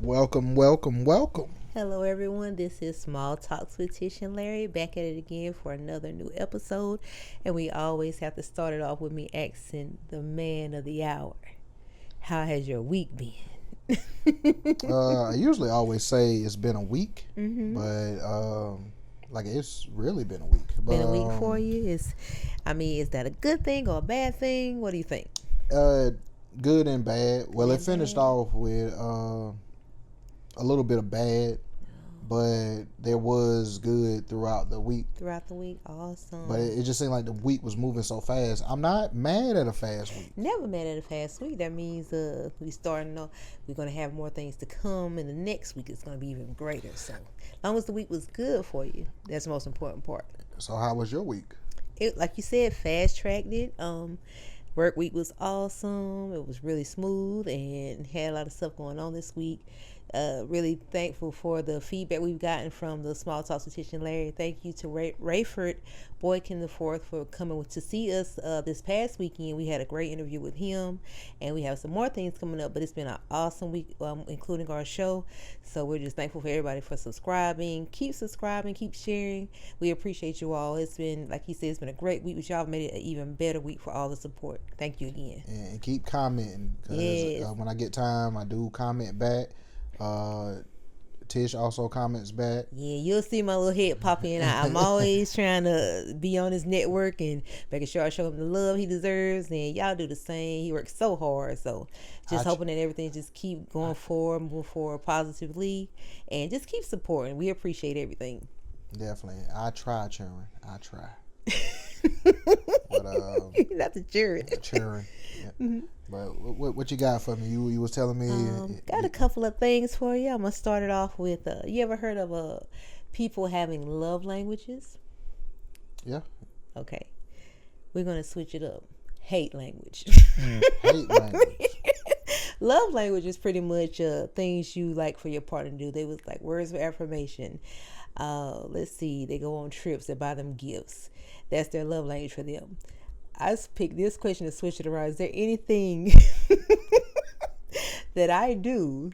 Welcome, welcome, welcome. Hello, everyone. This is Small Talks with Tish and Larry, back at it again for another new episode. And we always have to start it off with me asking the man of the hour, how has your week been? I usually always say it's been a week, Mm-hmm. but it's really been a week. Been a week for you? Is that a good thing or a bad thing? What do you think? Good and bad. Well, Good it and finished bad. off with a little bit of bad, but there was good throughout the week. Throughout the week, awesome. But it just seemed like the week was moving so fast. I'm not mad at a fast week. Never mad at a fast week. That means we starting off. We're gonna have more things to come, and the next week is gonna be even greater. So, as long as the week was good for you, that's the most important part. So how was your week? It, like you said, fast tracked it. Work week was awesome. It was really smooth and had a lot of stuff going on this week. Really thankful for the feedback we've gotten from the Small Talks with Tish and Larry. Thank you to Rayford Boykin IV for coming to see us this past weekend. We had a great interview with him, and we have some more things coming up. But it's been an awesome week, including our show. So we're just thankful for everybody for subscribing. Keep subscribing, keep sharing. We appreciate you all. It's been, like he said, it's been a great week, but y'all have made it an even better week for all the support. Thank you again. And keep commenting, because Yes. when I get time, I do comment back. Tish also comments back. Yeah, you'll see my little head pop in. I'm always trying to be on his network and making sure I show him the love he deserves, and y'all do the same. He works so hard, so just hoping that everything just keep going forward, move forward positively, and just keep supporting. We appreciate everything. Definitely. I try, Sharon. I try. But Not the jury. Sharon. Yeah. Mm-hmm. But what you got for me? You was telling me. Got a couple of things for you. I'm gonna start it off with. You ever heard of people having love languages? Yeah. Okay, we're gonna switch it up. Hate language. Hate language. Love language is pretty much things you like for your partner to do. They was like words of affirmation. Let's see. They go on trips. They buy them gifts. That's their love language for them. I just picked this question and switch it around. Is there anything that I do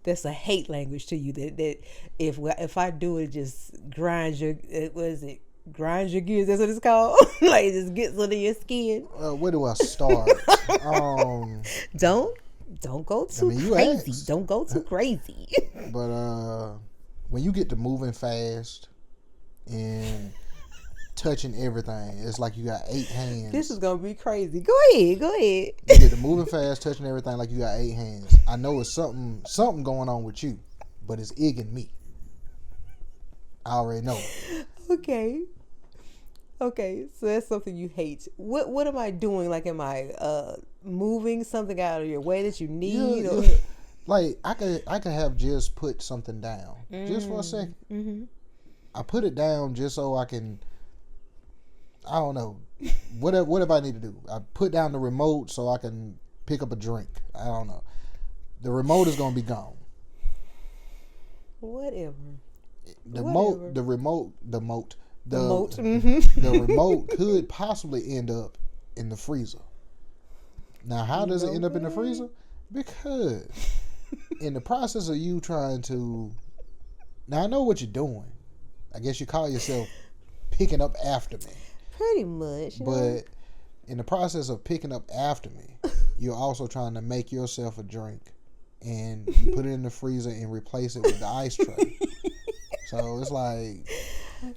that's a hate language to you that if I do it, just grinds your grinds your gears? That's what it's called. Like it just gets under your skin. Where do I start? Don't go too crazy. Asked. Don't go too crazy. But when you get to moving fast and touching everything, it's like you got 8 hands. This is gonna be crazy. Go ahead. You get to moving fast, touching everything like you got 8 hands. I know it's something going on with you, but it's igging me. I already know. Okay, so that's something you hate. What am I doing? Like, am I moving something out of your way that you need? Yeah. Like I could have just put something down just for a second. Mm-hmm. I put it down just so I can. I don't know. What if I need to do? I put down the remote so I can pick up a drink. I don't know. The remote is gonna be gone. Whatever. The remote Mm-hmm. the remote could possibly end up in the freezer. Now, how does it end up in the freezer? Because in the process of you trying to, now I know what you're doing. I guess you call yourself picking up after me. Pretty much. But in the process of picking up after me, you're also trying to make yourself a drink, and you put it in the freezer and replace it with the ice tray. So it's like,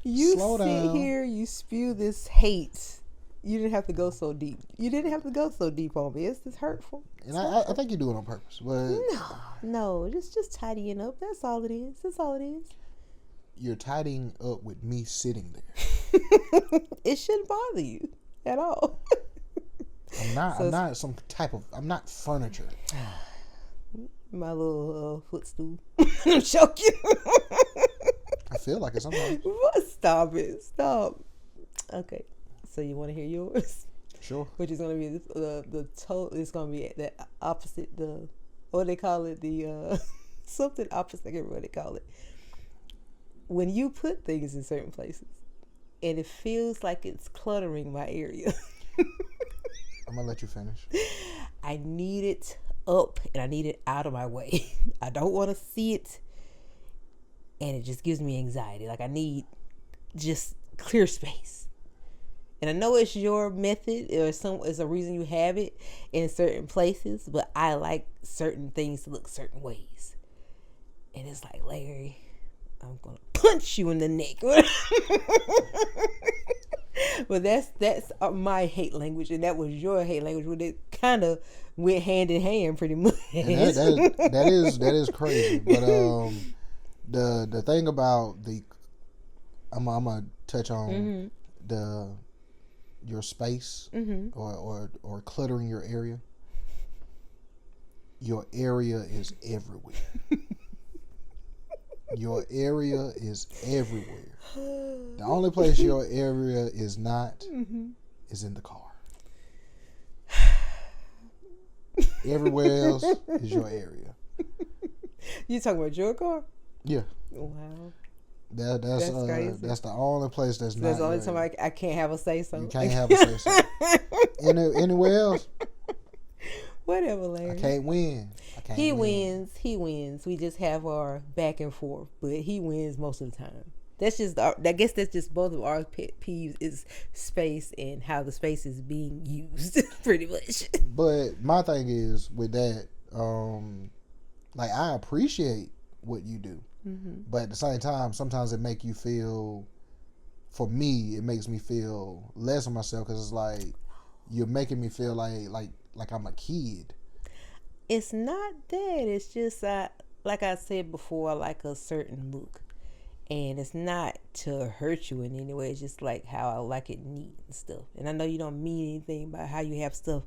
you slow sit down. here, you spew this hate. You didn't have to go so deep. You didn't have to go so deep on me. It's just hurtful. And I think you do it on purpose. But No, just tidying up. That's all it is. you're tidying up with me sitting there. It shouldn't bother you at all. I'm not furniture. My little footstool. I'm joking. I feel like it sometimes. Stop it. Stop. Okay. So you want to hear yours? Sure. Which is going to be it's going to be the opposite, what they call it, something opposite, I can't remember what they call it. When you put things in certain places and it feels like it's cluttering my area. I'm going to let you finish. I need it up and I need it out of my way. I don't want to see it, and it just gives me anxiety. Like, I need just clear space. And I know it's your method, or it's a reason you have it in certain places, but I like certain things to look certain ways. And it's like, Larry, I'm gonna punch you in the neck. But that's my hate language, and that was your hate language. When it kind of went hand in hand, pretty much. And that is crazy. But the thing about I'm gonna touch on your space or cluttering your area. Your area is everywhere. Your area is everywhere. The only place your area is not is in the car. Everywhere else is your area. You talking about your car? Yeah. Wow. That's crazy. That's the only place that's not. That's the only time I can't have a say so. You can't have a say so. Anywhere else? Whatever, Larry. I can't win. He wins. We just have our back and forth, but he wins most of the time. That's just, I guess that's just both of our pet peeves, is space and how the space is being used, pretty much. But my thing is with that, like, I appreciate what you do, but at the same time, sometimes it make you feel. For me, it makes me feel less of myself, because it's like you're making me feel like I'm a kid. It's not that. It's just like I said before, I like a certain look. And it's not to hurt you in any way. It's just like how I like it neat and stuff. And I know you don't mean anything by how you have stuff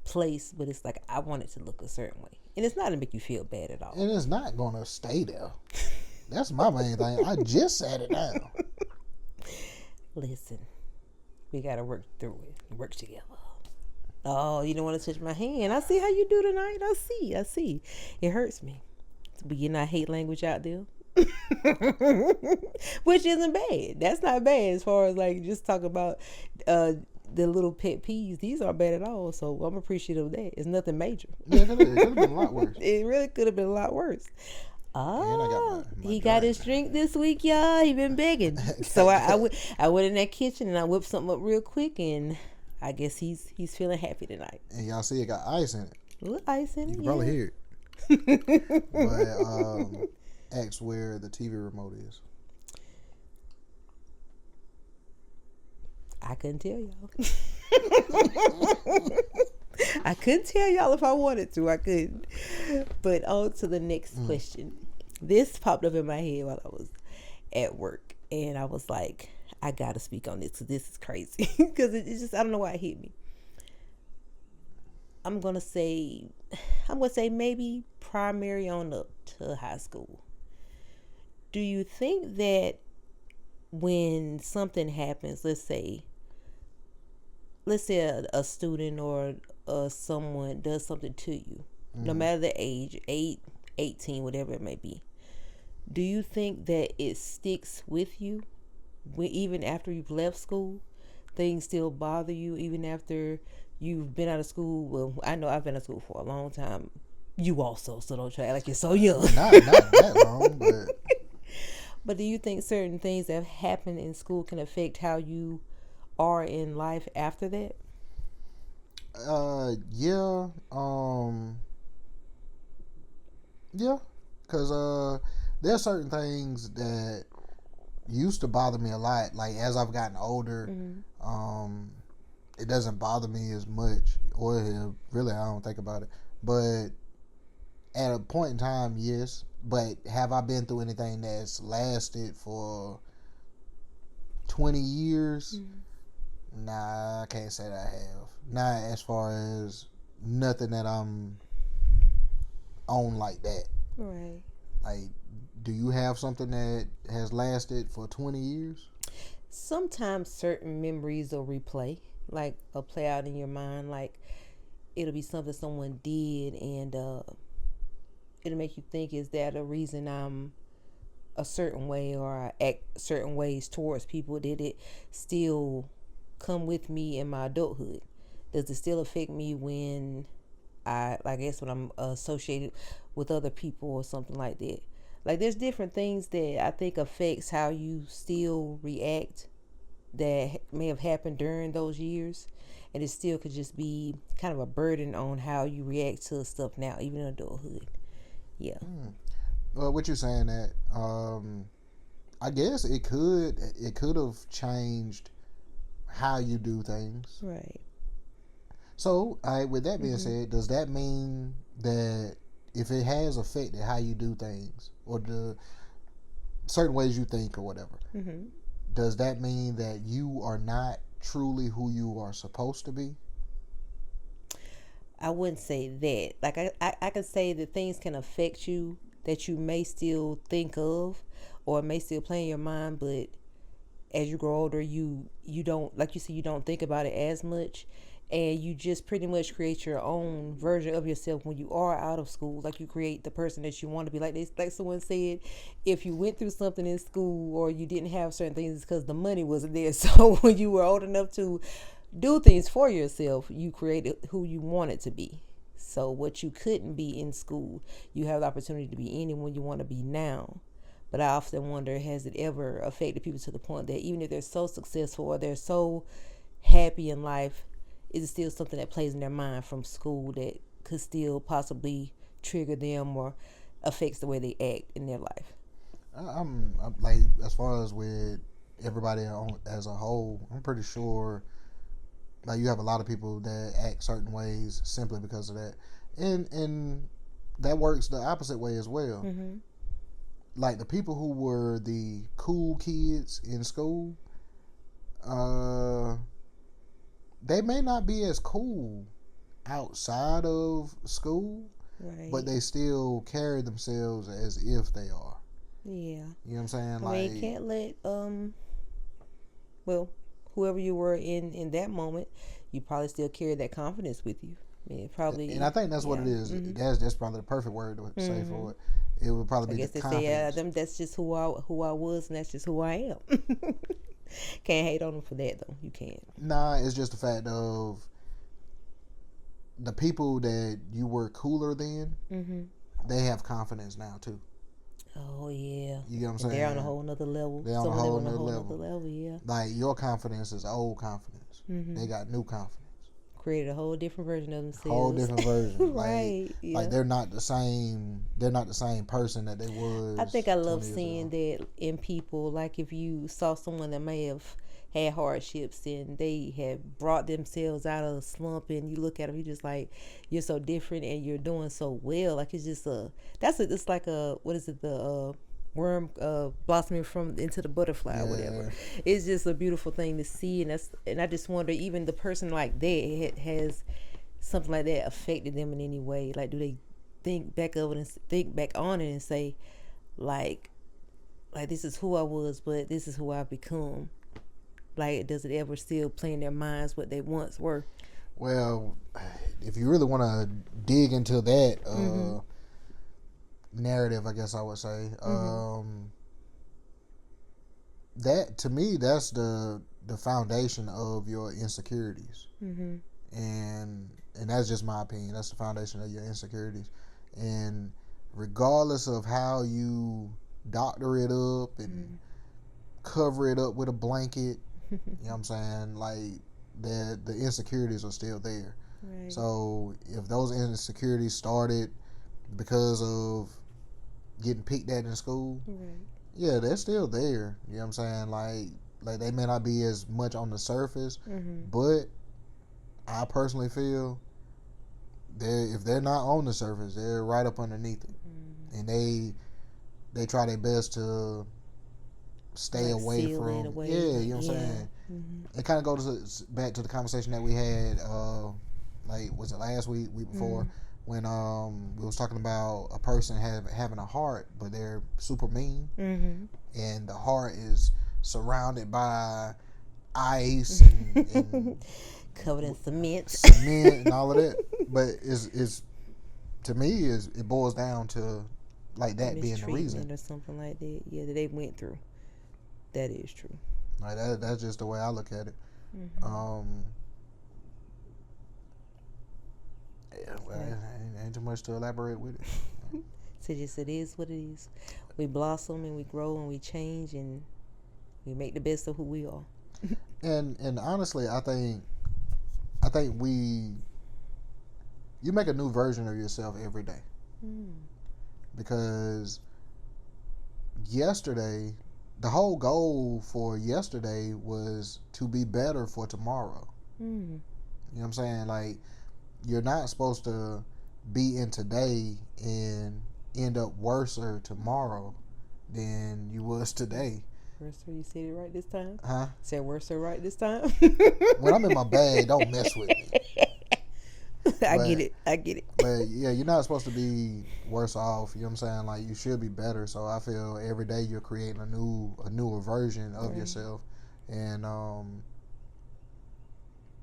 placed, but it's like I want it to look a certain way. And it's not to make you feel bad at all. And it's not going to stay there. That's my main thing. I just sat it down. Listen, we got to work through it. Work together. Oh, you don't want to touch my hand. I see how you do tonight. I see. It hurts me. We getting our hate language out there. Which isn't bad. That's not bad as far as like just talk about the little pet peeves. These aren't bad at all, so I'm appreciative of that. It's nothing major. Yeah, it could have been a lot worse. It really could have been a lot worse. He got his drink this week, y'all. He been begging. So I went in that kitchen and I whipped something up real quick, and I guess he's feeling happy tonight. And y'all see it got ice in it. A little ice in it. You can probably hear it. But ask where the TV remote is. I couldn't tell y'all. I couldn't tell y'all if I wanted to. I couldn't. But on to the next question. This popped up in my head while I was at work, and I was like, I gotta speak on this because this is crazy. Because it's just, I don't know why it hit me. I'm gonna say maybe primary on up to high school. Do you think that when something happens, let's say a student or someone does something to you, no matter the age, 8, 18, whatever it may be, do you think that it sticks with you even after you've left school? Things still bother you even after you've been out of school? Well, I know I've been out of school for a long time. You also, so don't try like you're so young. Not that long, but... But do you think certain things that have happened in school can affect how you are in life after that? Yeah. Yeah. Because there are certain things that used to bother me a lot. Like, as I've gotten older, it doesn't bother me as much. Or really, I don't think about it. But at a point in time, yes. But have I been through anything that's lasted for 20 years? Nah, I can't say that I have. Not as far as nothing that I'm on like that. Right. Like, do you have something that has lasted for 20 years? Sometimes certain memories will replay, like play out in your mind. Like, it'll be something someone did, and it'll make you think, is that a reason I'm a certain way, or I act certain ways towards people? Did it still come with me in my adulthood? Does it still affect me when I guess when I'm associated with other people or something like that. Like there's different things that I think affects how you still react that may have happened during those years, and it still could just be kind of a burden on how you react to stuff now, even in adulthood. Yeah. Well, what you're saying that I guess it could have changed how you do things. Right. So, with that being said, does that mean that if it has affected how you do things or the certain ways you think or whatever, does that mean that you are not truly who you are supposed to be? I wouldn't say that. Like I could say that things can affect you that you may still think of or may still play in your mind, but as you grow older, you don't, like you said, you don't think about it as much, and you just pretty much create your own version of yourself when you are out of school. Like you create the person that you want to be. Like someone said, if you went through something in school or you didn't have certain things, it's because the money wasn't there. So when you were old enough to do things for yourself, you created who you wanted to be. So what you couldn't be in school, you have the opportunity to be anyone you want to be now. But I often wonder, has it ever affected people to the point that even if they're so successful or they're so happy in life, is it still something that plays in their mind from school that could still possibly trigger them or affects the way they act in their life? I'm like, as far as with everybody as a whole, I'm pretty sure like you have a lot of people that act certain ways simply because of that, and that works the opposite way as well. Like the people who were the cool kids in school, uh, they may not be as cool outside of school, Right. but they still carry themselves as if they are. Yeah. You know what I'm saying? I mean, you can't let well, whoever you were in that moment, you probably still carry that confidence with you. I mean, probably. And I think that's what it is. That's probably the perfect word to say for it. It would probably I be guess the they confidence. say, them. That's just who I was, and that's just who I am. Can't hate on them for that though. You can't. Nah, it's just the fact of the people that you were cooler than. They have confidence now too. Oh yeah. You get what I'm saying? They're on a whole nother level. They're on a whole nother level. Yeah. Like your confidence is old confidence. They got new confidence. Created a whole different version of themselves. Whole different version. Right. Yeah. Like they're not the same. They're not the same person that they was. I think I love seeing that in people. Like if you saw someone that may have had hardships and they have brought themselves out of the slump, and you look at them, you just like, you're so different and you're doing so well. Like it's just it's like what is it, the worm blossoming from into the butterfly or whatever. It's just a beautiful thing to see, and I just wonder, even the person like that, has something like that affected them in any way? Like do they think back of it and think back on it and say like this is who I was, but this is who I've become? Like, does it ever still play in their minds what they once were? Well, if you really want to dig into that narrative, I guess I would say, that to me, that's the foundation of your insecurities, and that's just my opinion. That's the foundation of your insecurities, and regardless of how you doctor it up and cover it up with a blanket. You know what I'm saying? Like the insecurities are still there. Right. So if those insecurities started because of getting picked at in school, yeah, they're still there. You know what I'm saying? Like they may not be as much on the surface, but I personally feel if they're not on the surface, they're right up underneath it, and they try their best to stay away from. You know what I'm saying? It kind of goes back to the conversation that we had, like was it last week before, when we was talking about a person having a heart, but they're super mean, and the heart is surrounded by ice and covered in cement and all of that. But it's to me it boils down to like that being the reason or something like that. Yeah, that they went through. That is true. Like that's just the way I look at it. Yeah, well, ain't too much to elaborate with it. So just it is what it is. We blossom and we grow and we change and we make the best of who we are. And honestly, I think you make a new version of yourself every day. Because yesterday, the whole goal for yesterday was to be better for tomorrow. You know what I'm saying? Like, you're not supposed to be in today and end up worser tomorrow than you was today. Worser, you said it right this time? Huh? Said worser right this time? When I'm in my bag, don't mess with me. I get it. But yeah, you're not supposed to be worse off. You know what I'm saying? Like, you should be better. So I feel every day you're creating a newer version of yourself, and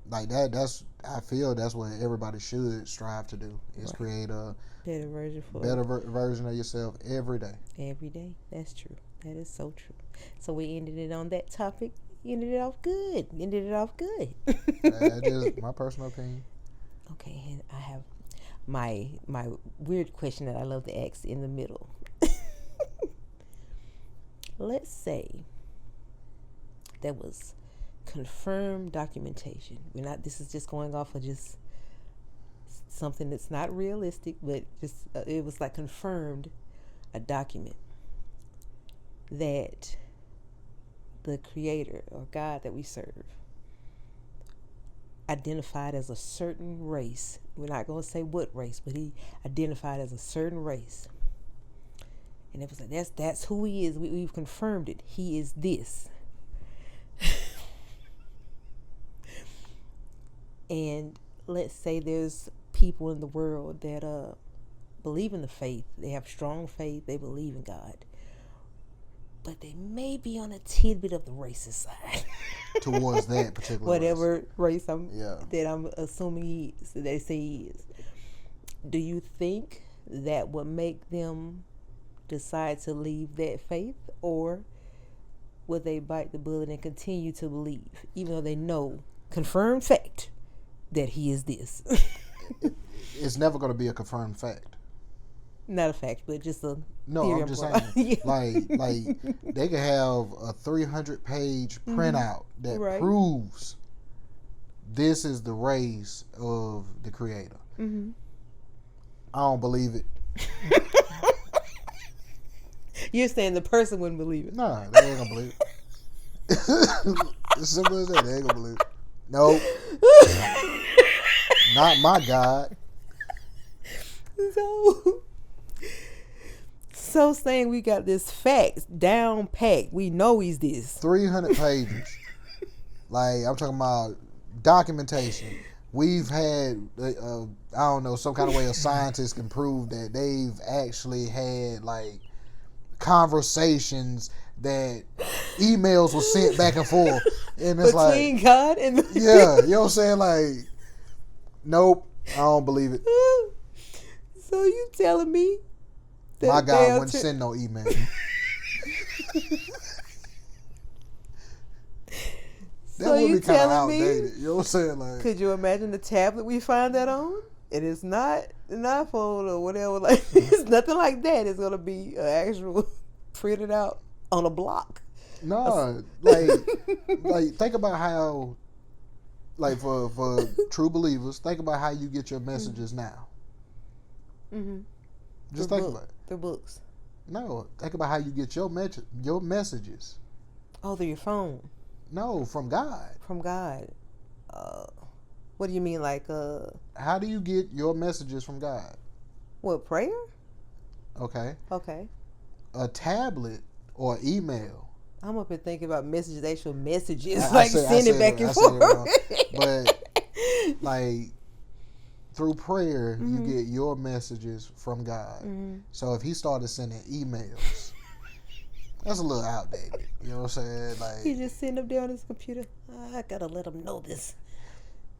like that's I feel that's what everybody should strive to do is create a better version version of yourself every day. Every day. That's true. That is so true. So we ended it on that topic. Ended it off good. That's just my personal opinion. Okay, and I have my weird question that I love to ask in the middle. Let's say there was confirmed documentation. This is just going off of just something that's not realistic, but just it was like confirmed, a document that the creator or God that we serve identified as a certain race. We're not going to say what race, but he identified as a certain race. And it was like, that's who he is. We've confirmed it. He is this. And let's say there's people in the world that believe in the faith. They have strong faith. They believe in God. But they may be on a tidbit of the racist side. Towards that particular whatever race that I'm assuming they say he is. Do you think that would make them decide to leave that faith, or would they bite the bullet and continue to believe, even though they know confirmed fact that he is this? It's never going to be a confirmed fact. Not a fact, but just a no. theory. I'm just saying, like they could have a 300-page printout that proves this is the race of the creator. I don't believe it. You're saying the person wouldn't believe it? Nah, they ain't gonna believe it. As simple as that, they ain't gonna believe it. Nope. Not my God. So saying we got this facts down packed. We know he's this. 300 pages. Like, I'm talking about documentation. We've had, I don't know, some kind of way a scientist can prove that they've actually had, like, conversations that emails were sent back and forth. And it's between like, God and the yeah, you know what I'm saying? Like, nope, I don't believe it. So you telling me that my God wouldn't send no email. That would be kind of outdated. You know what I'm saying? Like, could you imagine the tablet we find that on? It is not an iPhone or whatever. Like, it's nothing like that. It's gonna be an actual printed out on a block. No, like think about how, like for true believers, think about how you get your messages now. Just think about it. They're books. No, think about how you get your messages. Oh, through your phone. No, from God. From God. What do you mean, like? How do you get your messages from God? What, prayer? Okay. Okay. A tablet or email. I'm up and thinking about messages, actual messages, sending back and forth. But like through prayer, you get your messages from God. So if he started sending emails, that's a little outdated. You know what I'm saying? Like, he just sitting up there on his computer. I gotta let him know this.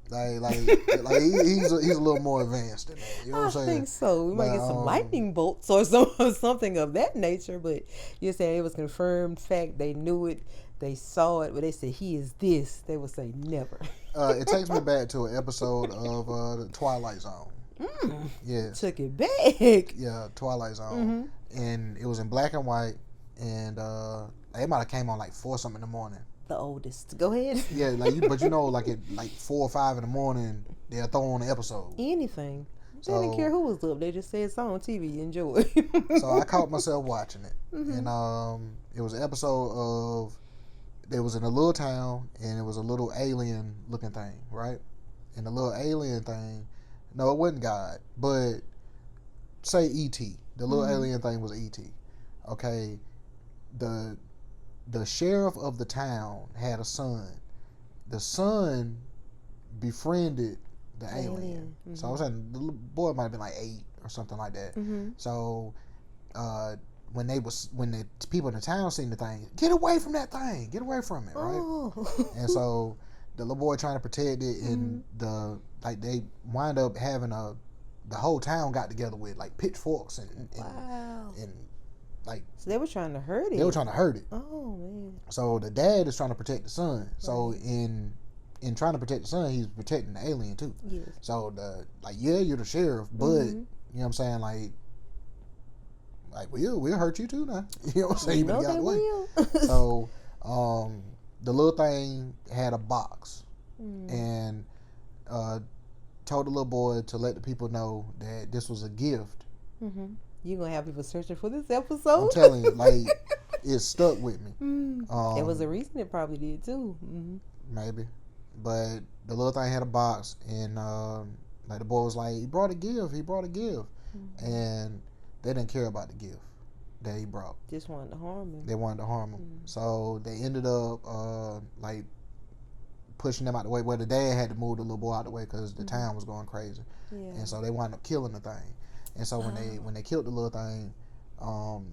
Like he's a little more advanced than that. You know what I'm saying? I think so. We might get some lightning bolts or something of that nature. But you're saying it was confirmed fact. They knew it. They saw it. But they said he is this. They would say never. It takes me back to an episode of the Twilight Zone. Yes. Took it back. Yeah, Twilight Zone. And it was in black and white. And it might have came on like 4 something in the morning. The oldest. Go ahead. Yeah, like but like at like 4 or 5 in the morning, they'll throw on the episode. Anything. They So, didn't care who was up. They just said it's on TV. Enjoy. so I caught myself watching it. And it was an episode of, it was in a little town, and it was a little alien looking thing, right? And the little alien thing, no, it wasn't God, but say E.T. The little alien thing was E.T. Okay, the sheriff of the town had a son. The son befriended the alien. So I was saying the little boy might have been like 8 or something like that. So when the people in the town seen the thing, get away from that thing, get away from it, right? And so the little boy trying to protect it, and they wind up having the whole town got together with like pitchforks and like, so they were trying to hurt it. They were trying to hurt it. Oh man. So the dad is trying to protect the son. So in trying to protect the son, he's protecting the alien too. Yes. So you're the sheriff, but you know what I'm saying, like we'll hurt you too now. You know what I'm saying? You better get out of the way. So the little thing had a box and told the little boy to let the people know that this was a gift. You're going to have people searching for this episode? I'm telling you, like, it stuck with me. It was a reason it probably did, too. Maybe. But the little thing had a box, and, like, the boy was like, he brought a gift. And they didn't care about the gift that he brought. Just wanted to harm him. They wanted to harm him. So they ended up, like, pushing them out the way. Well, the dad had to move the little boy out the way because the town was going crazy. Yeah. And so they wound up killing the thing. And so when they killed the little thing,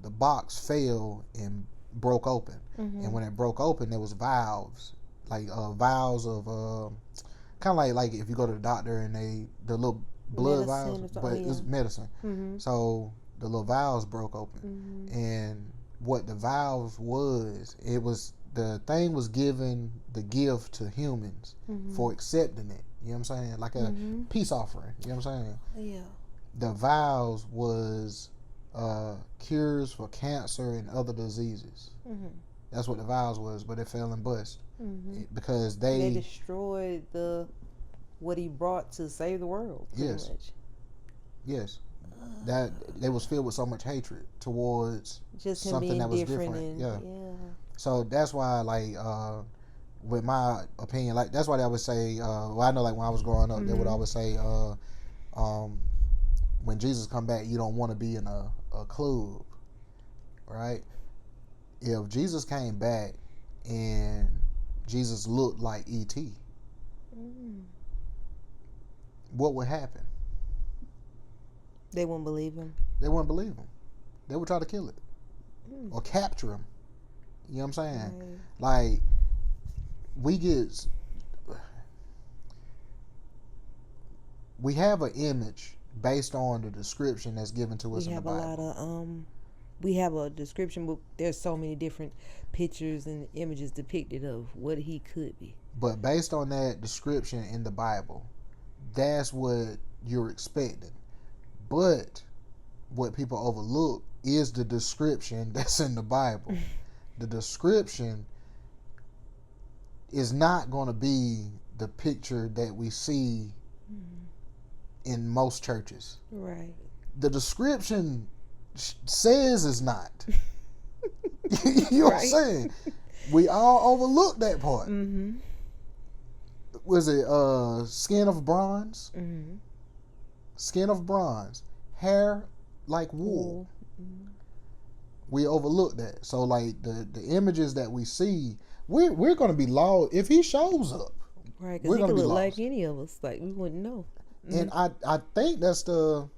the box fell and broke open. And when it broke open, there was valves, like valves of kind of like if you go to the doctor and the little blood valves, but it's medicine. So the little valves broke open, and what the valves was, it was the thing was giving the gift to humans for accepting it. You know what I'm saying? Like a peace offering. You know what I'm saying? Yeah. The vows was cures for cancer and other diseases. That's what the vows was, but it fell and bust because they destroyed what he brought to save the world. Much. Yes, that they was filled with so much hatred towards just something that was different. Yeah. So that's why, like, with my opinion, like that's why they always say. Well, I know, like when I was growing up, they would always say, when Jesus come back, you don't want to be in a club, right? If Jesus came back and Jesus looked like E.T., what would happen? They wouldn't believe him. They wouldn't believe him. They would try to kill it or capture him. You know what I'm saying? Like, we have an image based on the description that's given to us in the Bible. We have a description book. There's so many different pictures and images depicted of what he could be. But based on that description in the Bible, that's what you're expecting. But what people overlook is the description that's in the Bible. The description is not going to be the picture that we see in most churches. Right. The description says it's not. You know what I'm saying? We all overlook that part. Was it skin of bronze? Skin of bronze. Hair like wool. We overlook that. So like the images that we see, we're going to be lost if he shows up. Right, because he could look like any of us. Like, we wouldn't know. And I think that's the...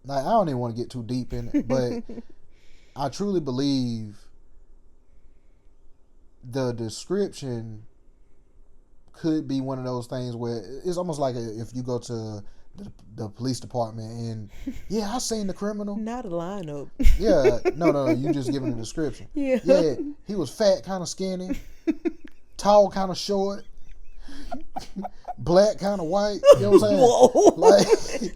Like, I don't even want to get too deep in it, but I truly believe the description could be one of those things where it's almost like if you go to the police department and, I seen the criminal. Not a lineup. No, you just giving a description. Yeah, he was fat, kind of skinny, tall, kind of short. black, kind of white. You know what I'm saying? Whoa. Like,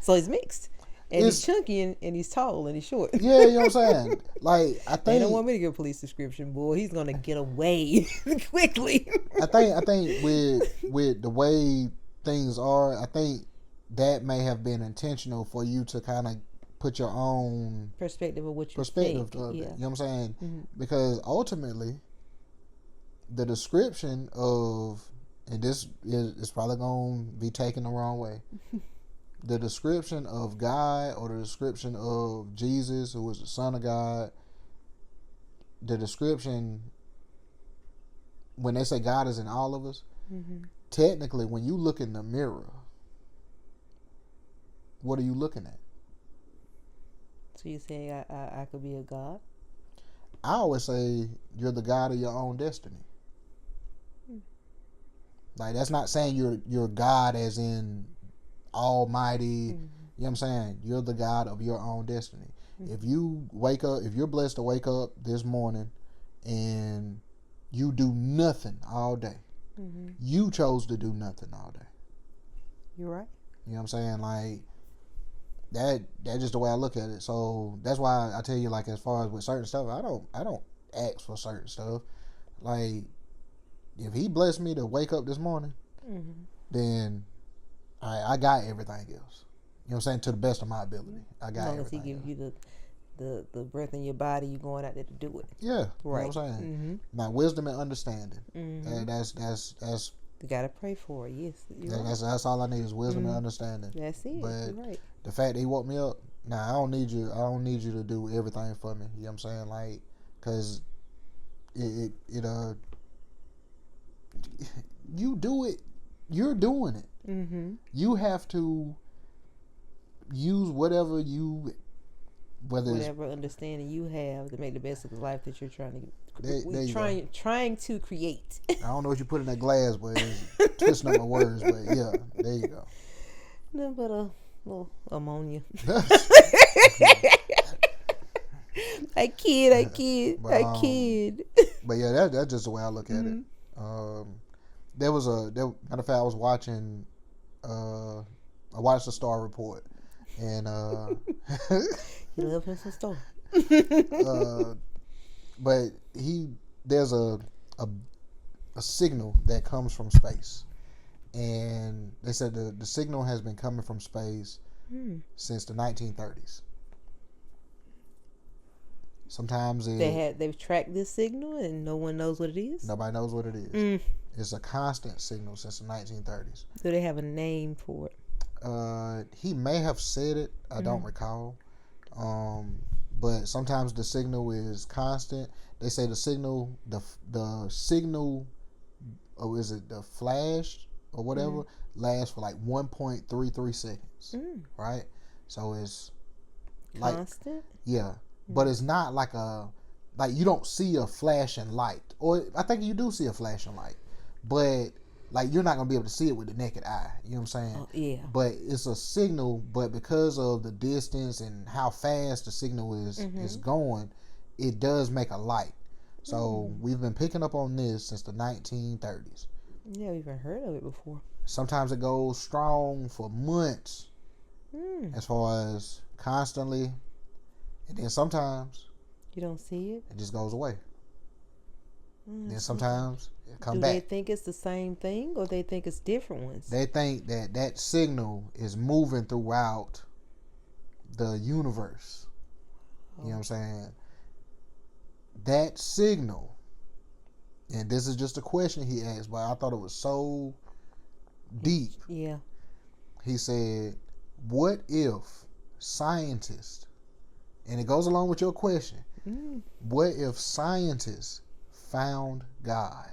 so he's mixed. And he's chunky and he's tall and he's short. Yeah, you know what I'm saying? Like, I think they don't want me to give a police description, boy. He's gonna get away quickly. I think with the way things are, I think that may have been intentional for you to kind of put your own perspective of what you perspective think. of it. Yeah. You know what I'm saying? Mm-hmm. Because ultimately, the description of, and this is probably going to be taken the wrong way. The description of God, or the description of Jesus, who was the Son of God, the description, when they say God is in all of us, Mm-hmm. technically, when you look in the mirror, what are you looking at? So you say I could be a God? I always say you're the God of your own destiny. Like, that's not saying you're God as in almighty. Mm-hmm. You know what I'm saying? You're the God of your own destiny. Mm-hmm. If you wake up, if you're blessed to wake up this morning and you do nothing all day, Mm-hmm. you chose to do nothing all day. You're right. You know what I'm saying? Like, that's just the way I look at it. So that's why I tell you, like, as far as with certain stuff, I don't ask for certain stuff. Like, if he blessed me to wake up this morning, Mm-hmm. then I got everything else. You know what I'm saying? To the best of my ability, I got as long everything. As he gives you the breath in your body, you going out there to do it. Yeah, right. You know what I'm saying? Mm-hmm. Now, wisdom and understanding. Mm-hmm. That's you gotta pray for it. Yes, that's all I need is wisdom and understanding. That's it. But you're right. the fact that he woke me up, I don't need you to do everything for me. You know what I'm saying? Like, cause it you do it, you're doing it. Mm-hmm. You have to use whatever understanding you have to make the best of the life that you're trying to trying to create. I don't know what you put in that glass, but it's twisting up my words. But yeah, there you go. No, but a little ammonia. I kid. But yeah, that's just the way I look at it. Matter of fact, I was watching. I watched the Star Report, and he loves him some Star. But there's a signal that comes from space, and they said the signal has been coming from space since the 1930s. Sometimes they've tracked this signal and no one knows what it is. Nobody knows what it is. It's a constant signal since the 1930s. Do they have a name for it? He may have said it. I don't recall. But sometimes the signal is constant. They say the signal, the signal, or is it the flash or whatever, lasts for like 1.33 seconds. Right? So it's constant? Yeah. But it's not like you don't see a flashing light. Or I think you do see a flashing light. But like, you're not going to be able to see it with the naked eye. You know what I'm saying? Oh, yeah. But it's a signal, but because of the distance and how fast the signal is going, it does make a light. So we've been picking up on this since the 1930s. Yeah, we've even heard of it before. Sometimes it goes strong for months, as far as constantly. And then sometimes you don't see it. It just goes away. Then sometimes it comes back. Do they think it's the same thing, or they think it's different ones? They think that signal is moving throughout the universe. You know what I'm saying? That signal, and this is just a question he asked, but I thought it was so deep. Yeah. He said, what if scientists, and it goes along with your question, what if scientists found God?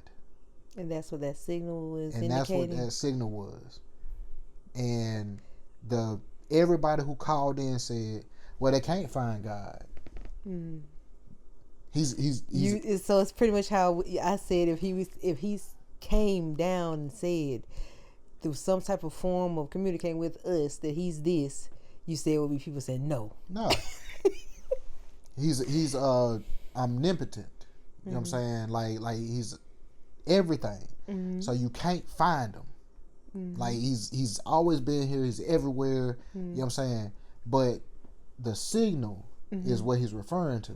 And that's what that signal is indicating? And that's what that signal was. And everybody who called in said, well, they can't find God. He's so it's pretty much how I said, if he came down and said through some type of form of communicating with us that he's this, you said would be people said no. He's omnipotent. You know what I'm saying? Like he's everything. So you can't find him. Like he's always been here. He's everywhere. You know what I'm saying? But the signal is what he's referring to.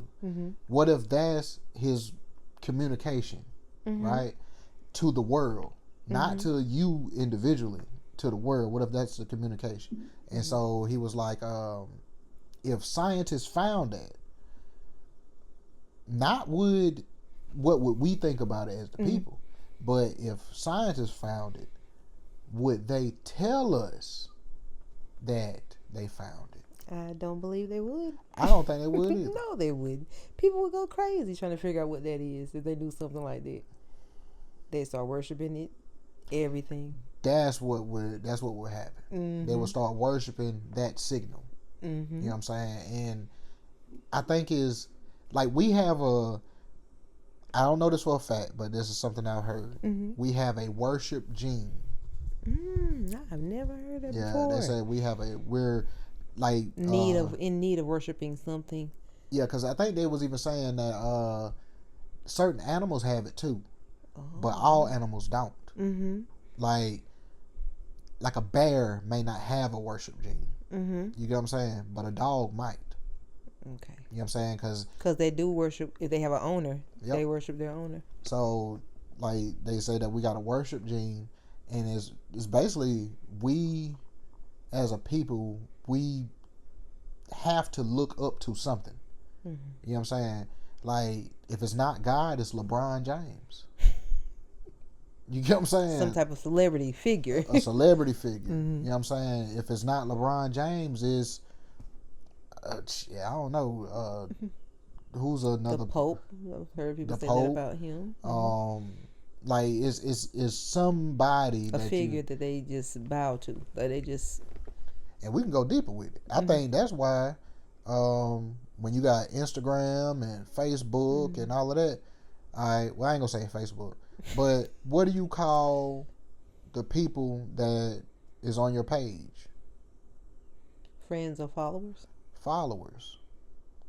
What if that's his communication, right, to the world, not to you individually, to the world? What if that's the communication? And so he was like, if scientists found that, not what would we think about it as the people, but if scientists found it, would they tell us that they found it? I don't believe they would. I don't think they would either. No, they wouldn't. People would go crazy trying to figure out what that is if they do something like that. They start worshiping it, everything. That's what would happen. They would start worshiping that signal. You know what I'm saying? And I think is like we have I don't know this for a fact, but this is something I've heard. We have a worship gene. I've never heard that Yeah, before. they say we're like in need of worshiping something. Yeah, because I think they was even saying that certain animals have it too, but all animals don't. Like a bear may not have a worship gene. You get what I'm saying? But a dog might. Okay. You know what I'm saying? Because they do worship. If they have an owner, they worship their owner. So, like, they say that we got a worship gene, and it's basically we, as a people, we have to look up to something. You know what I'm saying? Like, if it's not God, it's LeBron James. You get what I'm saying? Some type of celebrity figure. A celebrity figure. You know what I'm saying? If it's not LeBron James, it's I don't know. Who's another? The Pope. I've heard people say Pope, that about him. Like it's somebody a figure that they just bow to. Like they just. And we can go deeper with it. I think that's why when you got Instagram and Facebook and all of that, I ain't gonna say Facebook, but what do you call the people that is on your page? Friends or followers? Followers.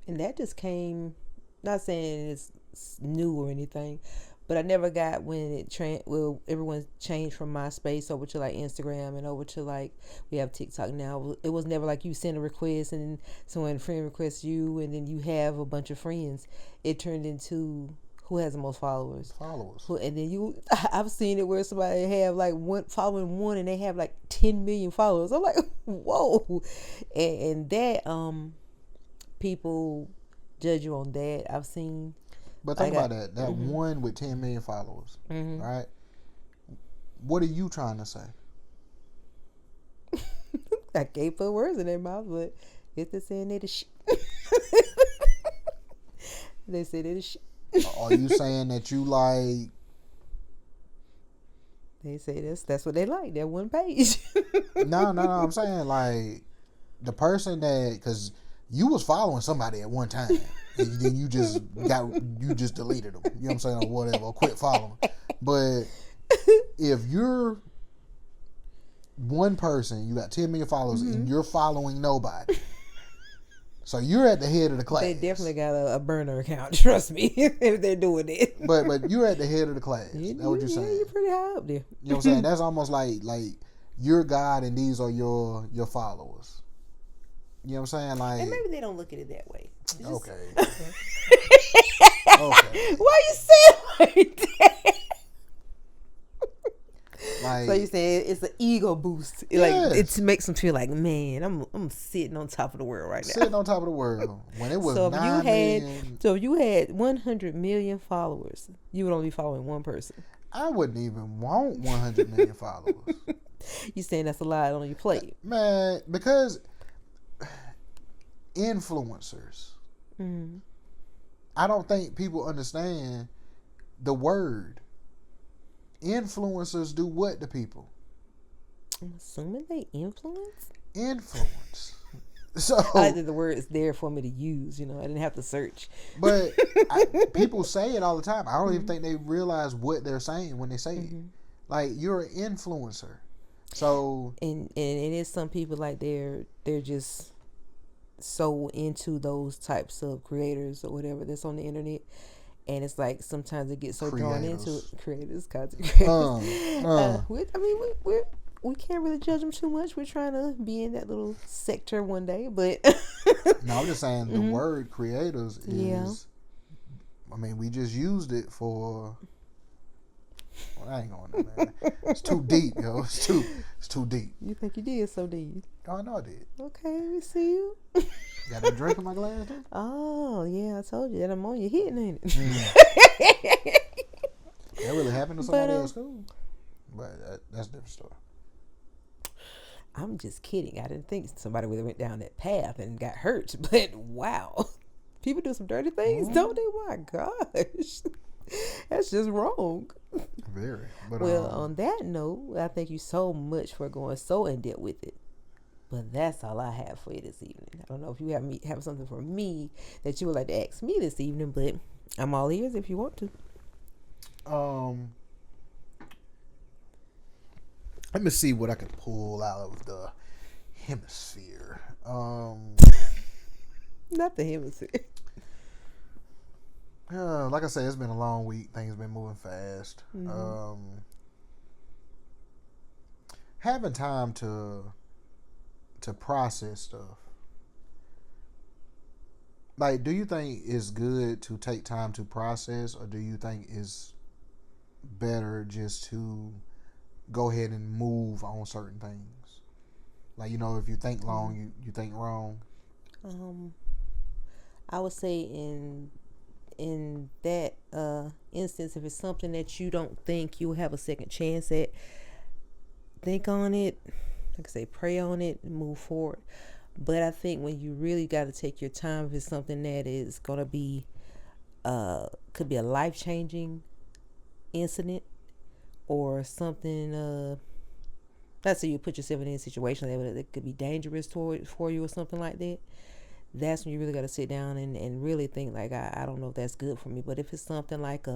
And that just came, not saying it's new or anything, but I never got when everyone changed from MySpace over to like Instagram and over to like we have TikTok now. It was never like you send a request and someone friend requests you and then you have a bunch of friends. It turned into who has the most followers. And then I've seen it where somebody have like following one and they have like 10 million followers. I'm like, whoa. And that people judge you on that. I've seen. But think about that one with 10 million followers, right? What are you trying to say? I can't put words in their mouth, but if they're saying they the shit, they say they the shit. Are you saying that you like? They say that's what they like. That one page. No. I'm saying like the person that, because you was following somebody at one time, and then you just deleted them. You know what I'm saying, or whatever, or quit following. But if you're one person, you got 10 million followers, and you're following nobody. So you're at the head of the class. They definitely got a burner account. Trust me, if they're doing it. But you're at the head of the class. That's what you're saying. You're pretty high up there. You know what I'm saying? That's almost like you're God and these are your followers. You know what I'm saying? Like, and maybe they don't look at it that way. Okay. Okay. Why you saying like that? Like, so you saying it's an ego boost? Yes. Like it makes them feel like, man, I'm sitting on top of the world right now. Sitting on top of the world when it was so 9 million. So if you had 100 million followers, you would only be following one person. I wouldn't even want 100 million followers. You saying that's a lot on your plate, man? Because influencers. I don't think people understand the word. Influencers do what to people? I'm assuming they influence. So I like that the word is there for me to use. You know, I didn't have to search. But people say it all the time. I don't even think they realize what they're saying when they say it. Like, you're an influencer. So and it is some people like they're just so into those types of creators or whatever that's on the internet, and it's like sometimes it gets so drawn into creators, content creators. I mean, we can't really judge them too much. We're trying to be in that little sector one day, but no, I'm just saying the word creators is. Yeah. I mean, we just used it for. Well, I ain't going there, man. It's too deep, yo. It's too deep. You think you did so deep? Oh, no, I did. Okay, let me see you. Got a drink in my glass, too? Oh, yeah, I told you that ammonia hitting, ain't it? That really happened to somebody at school. But that's a different story. I'm just kidding. I didn't think somebody really went down that path and got hurt. But wow, people do some dirty things, don't they? My gosh, that's just wrong. Very. But, well, on that note, I thank you so much for going so in depth with it. But that's all I have for you this evening. I don't know if you have something for me that you would like to ask me this evening, but I'm all ears if you want to. Let me see what I can pull out of the hemisphere. Not the hemisphere. Like I said, it's been a long week. Things been moving fast. Having time to process stuff. Like, do you think it's good to take time to process, or do you think it's better just to go ahead and move on certain things? Like, if you think long, you think wrong. I would say in that instance, if it's something that you don't think you'll have a second chance at, think on it. Like I say, pray on it and move forward. But I think when you really got to take your time, if it's something that is going to be could be a life-changing incident, or something let's say you put yourself in a situation that could be dangerous for you or something like that, that's when you really got to sit down and really think, like, I don't know if that's good for me. But if it's something like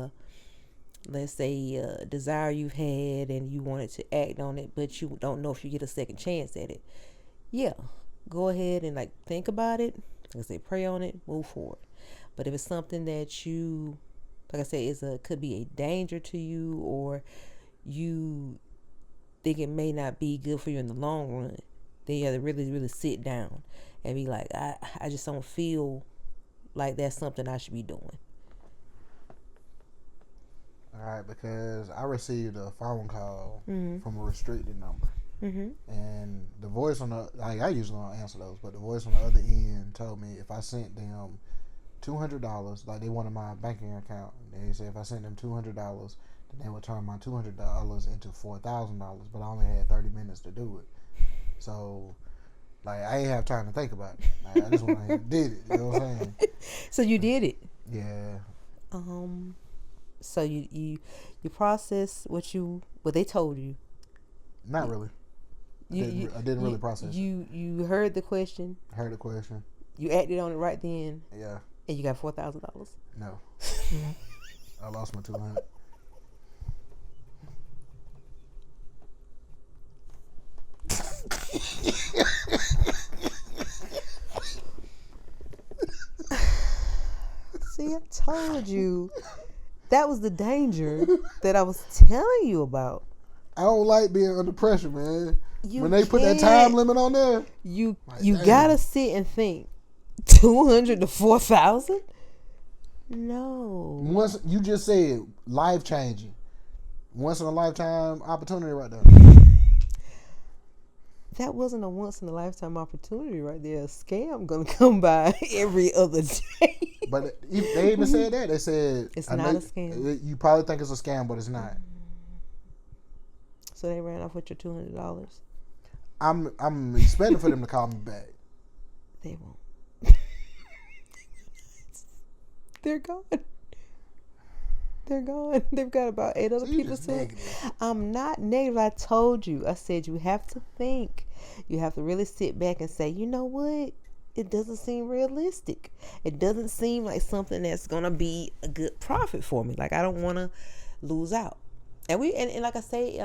let's say a desire you've had and you wanted to act on it, but you don't know if you get a second chance at it, yeah, go ahead and think about it. Like I say, pray on it, move forward. But if it's something that you, like I say, could be a danger to you, or you think it may not be good for you in the long run, then you have to really, really sit down and be like, I just don't feel like that's something I should be doing. All right, because I received a phone call from a restricted number. And the voice on the, I usually don't answer those, but the voice on the other end told me if I sent them $200, like they wanted my banking account, they said if I sent them $200, then they would turn my $200 into $4,000, but I only had 30 minutes to do it. So, I ain't have time to think about it. I just went ahead and did it. You know what I'm saying? So you did it. Yeah. So you process what they told you. Not really. I didn't really process. You heard the question. Heard the question. You acted on it right then. Yeah. And you got $4,000. No. I lost my $200. See, I told you. That was the danger that I was telling you about. I don't like being under pressure, man. When they put that time limit on there, you gotta sit and think. 200 to 4,000? No. Once you just said life changing, once in a lifetime opportunity right there. That wasn't a once in a lifetime opportunity right there. A scam gonna come by every other day. But they even said that. They said it's not a scam. You probably think it's a scam, but it's not. So they ran off with your $200. I'm expecting for them to call me back. They won't. They're gone. They're gone. They've got about 8 other people to. I'm not negative. I told you. I said you have to think. You have to really sit back and say, you know what? It doesn't seem realistic. It doesn't seem like something that's gonna be a good profit for me. Like, I don't want to lose out. And like I say,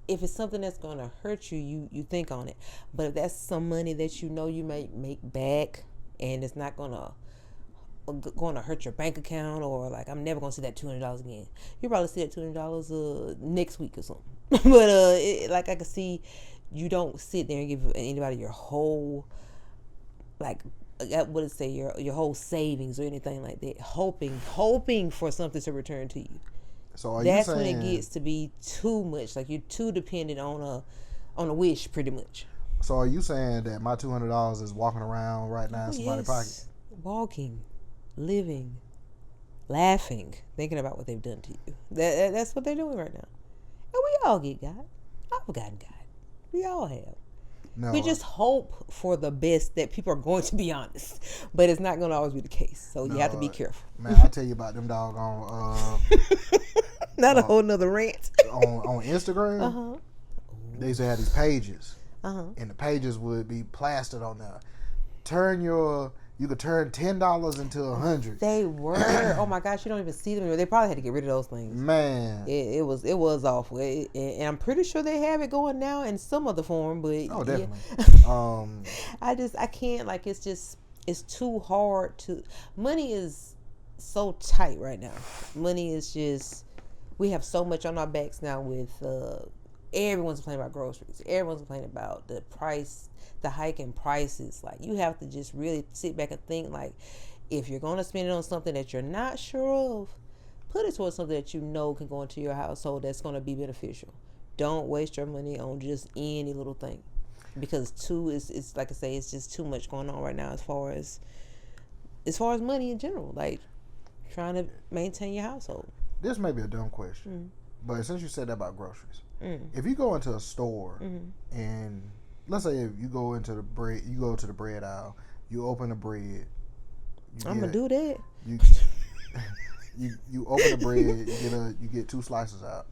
if it's something that's gonna hurt you, you think on it. But if that's some money that you know you may make back, and it's not gonna going to hurt your bank account, or like I'm never going to see that $200 again. You'll probably see that $200 next week or something. But like I can see, you don't sit there and give anybody your whole, like, what did it say, your whole savings or anything like that, hoping for something to return to you. So that's when it gets to be too much. Like, you're too dependent on a wish, pretty much. So are you saying that my $200 is walking around right now in somebody's pocket? Walking, living, laughing, thinking about what they've done to you. That's what they're doing right now. And we all get God. I've gotten God. We all have. No, we just hope for the best, that people are going to be honest, but it's not going to always be the case. So you have to be careful. Man, I tell you about them doggone. Not a whole nother rant. on Instagram, they used to have these pages, and the pages would be plastered on there. You could turn $10 into $100. They were. Oh my gosh, you don't even see them. They probably had to get rid of those things. Man, it was awful. And I'm pretty sure they have it going now in some other form. But definitely. Yeah. I can't. Like, it's too hard to. Money is so tight right now. Money is just. We have so much on our backs now with. Everyone's complaining about groceries. Everyone's complaining about the price, the hike in prices. Like, you have to just really sit back and think, like, if you're going to spend it on something that you're not sure of, put it towards something that you know can go into your household that's going to be beneficial. Don't waste your money on just any little thing, because it's like I say, it's just too much going on right now as far as money in general, like trying to maintain your household. This may be a dumb question, but since you said that about groceries, if you go into a store and let's say if you go to the bread aisle, you open the bread. I'm gonna do that. You open the bread. You get 2 slices out.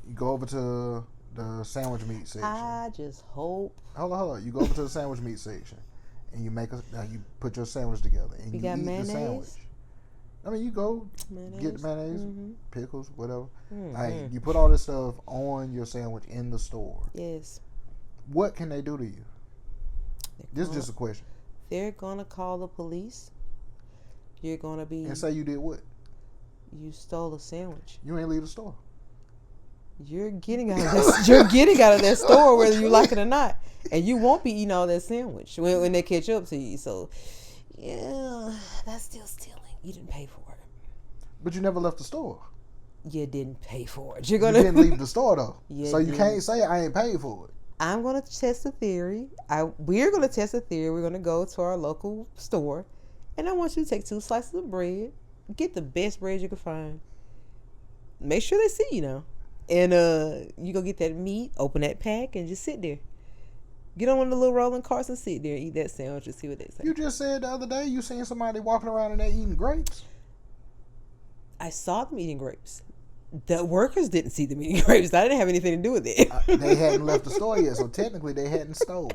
You go over to the sandwich meat section. I just hope. Hold on. You go over to the sandwich meat section, and you you put your sandwich together, and you got eat mayonnaise? the sandwich. I mean, you go get the mayonnaise, Mm-hmm. pickles, whatever. Mm-hmm. Like, you put all this stuff on your sandwich in the store. Yes. What can they do to you? This is just a question. They're gonna call the police. You're gonna be. And say you did what? You stole a sandwich. You ain't leave the store. You're getting out of that. You're getting out of that store whether you like it or not, and you won't be eating all that sandwich when they catch up to you. So, yeah, that's still stealing. You didn't pay for it. But you never left the store. You didn't pay for it. You didn't leave the store though. So you didn't. Can't say I ain't paid for it. I'm gonna test a theory. We're gonna test a theory. We're gonna go to our local store, and I want you to take 2 slices of bread. Get the best bread you can find. Make sure they see you now. And you go get that meat, open that pack, and just sit there. Get on one of the little rolling carts and sit there and eat that sandwich and see what they say. You just said the other day you seen somebody walking around and they eating grapes. I saw them eating grapes. The workers didn't see them eating grapes. I didn't have anything to do with it. They hadn't left the store yet, so technically they hadn't stole.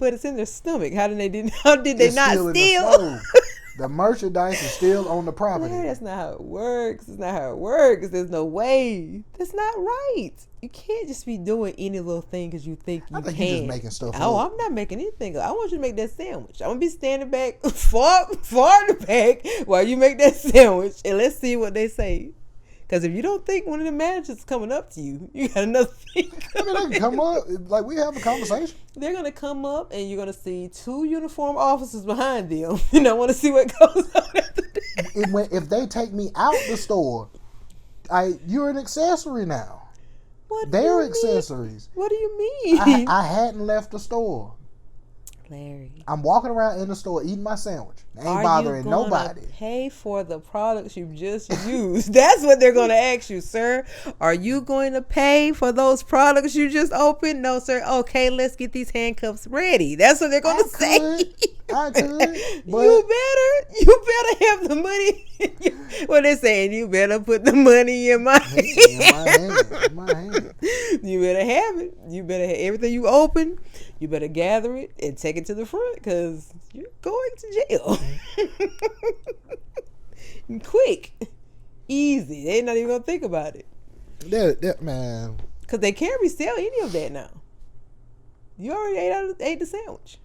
But it's in their stomach. How did they not steal? The merchandise is still on the property. Yeah, that's not how it works. It's not how it works. There's no way. That's not right. You can't just be doing any little thing because you think you can. You're just making stuff up. I'm not making anything up. I want you to make that sandwich. I'm going to be standing back far in the back while you make that sandwich, and let's see what they say. Because if you don't think one of the managers is coming up to you, you got another thing. I mean, they can come up. Like, we have a conversation. They're going to come up, and you're going to see 2 uniformed officers behind them. And I want to see what goes on after that. If they take me out the store, you're an accessory now. They're accessories. What do you mean? I hadn't left the store. Larry, I'm walking around in the store eating my sandwich. Ain't bothering nobody. Pay for the products you just used. That's what they're going to ask you, sir. Are you going to pay for those products you just opened? No, sir. Okay, let's get these handcuffs ready. That's what they're going to say. I could. But you better have the money. What they're saying, you better put the money in my hand. In my hand. You better have it. You better have everything you open. You better gather it and take it to the front because you're going to jail. Quick. Easy. They're not even going to think about it. That man. Because they can't resell any of that now. You already ate the sandwich.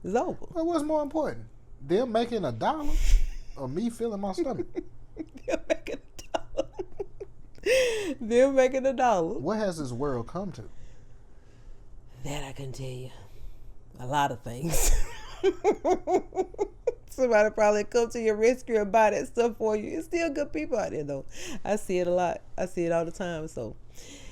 It's over. Well, what's more important? Them making $1 or me feeling my stomach? Them making $1. Them making $1. What has this world come to? That I can tell you. A lot of things. Somebody probably come to your rescue and buy that stuff for you. It's still good people out there though. I see it a lot. I see it all the time. So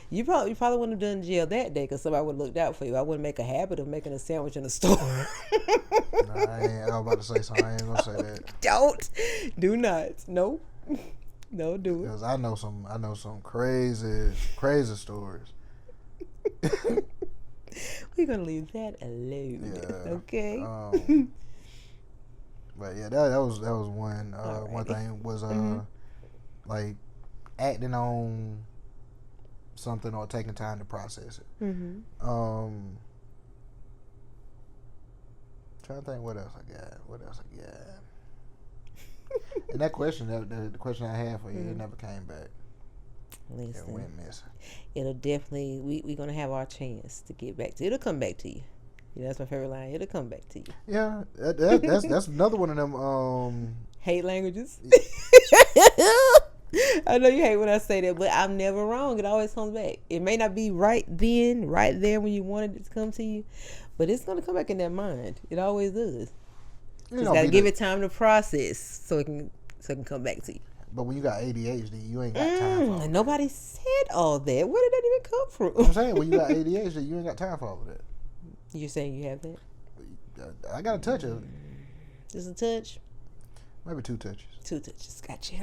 you probably wouldn't have done jail that day because somebody would have looked out for you. I wouldn't make a habit of making a sandwich in the store. I was about to say something. I ain't gonna say that. Do not. No, do it. Because I know some crazy stories. We're gonna leave that alone. Yeah. Okay. But yeah, that was one. One thing was like acting on something or taking time to process it. Mm-hmm. Trying to think what else I got. And that question, the question I had for you, it never came back. Listen, It went missing. it'll definitely we're gonna have our chance to get back to it. It'll come back to you. That's my favorite line. It'll come back to you. Yeah, that's another one of them. Hate languages. I know you hate when I say that, but I'm never wrong. It always comes back. It may not be right then, right there when you wanted it to come to you, but it's gonna come back in that mind. It always does. Just gotta give it time to process so it can come back to you. But when you got ADHD, you ain't got time for all that. Nobody said all that. Where did that even come from? I'm saying when you got ADHD, you ain't got time for all of that. You're saying you have that? I got a touch of it. Just a touch? Maybe 2 touches. 2 touches. Gotcha.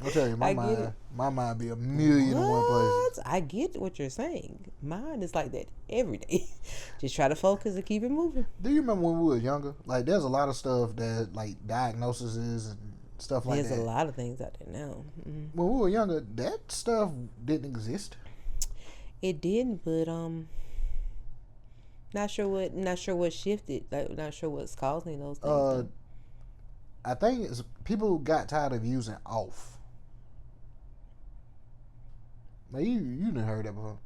I'll tell you, my mind be a million in one place. I get what you're saying. Mine is like that every day. Just try to focus and keep it moving. Do you remember when we were younger? Like, there's a lot of stuff that, like, diagnoses and stuff like that. There's a lot of things out there now. Mm-hmm. When we were younger, that stuff didn't exist. It didn't, but not sure what shifted. Like, not sure what's causing those things. I think it's people got tired of using off. Now you done heard that before.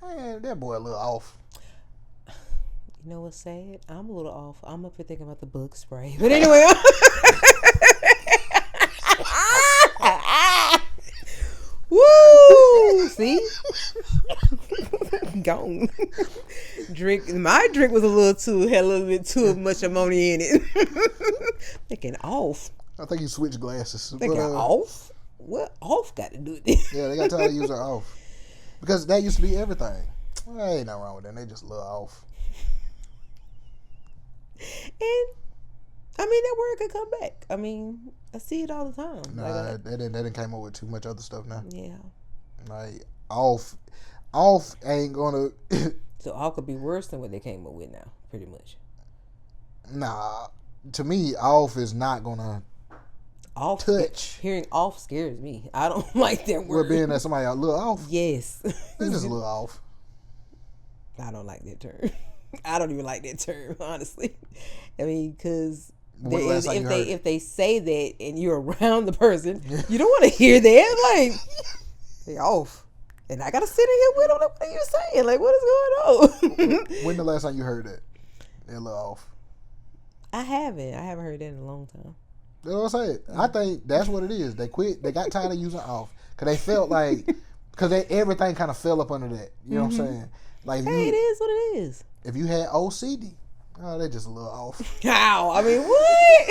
Hey, that boy a little off. You know what's sad? I'm a little off. I'm up here thinking about the bug spray. But anyway. Woo! See? Gone. My drink was had a little bit too much ammonia in it. Thinking off. I think he switched glasses. Thinking off? What off got to do with this? Yeah, they got tired of using off. Because that used to be everything. Well, ain't nothing wrong with that. They just a little off. And I mean, that word could come back. I mean, I see it all the time. Nah, they didn't came up with too much other stuff now. Yeah. Like off ain't gonna. So off could be worse than what they came up with now, pretty much. Nah, to me, off is not gonna. Off touch. Hearing off scares me. I don't like that word. Well, being that somebody a little off. Yes. They just a little off. I don't like that term. I don't even like that term, honestly. I mean, because if they say that and you're around the person, you don't want to hear that. Like, they off. And I got to sit in here with them. What are you saying? Like, what is going on? When the last time you heard that? They're a little off. I haven't heard that in a long time. That's what I'm saying. I think that's what it is. They quit. They got tired of using off because they felt like everything kind of fell up under that. You know what I'm saying? Like, hey, it is what it is. If you had OCD, oh, they're just a little off. How? I mean, what?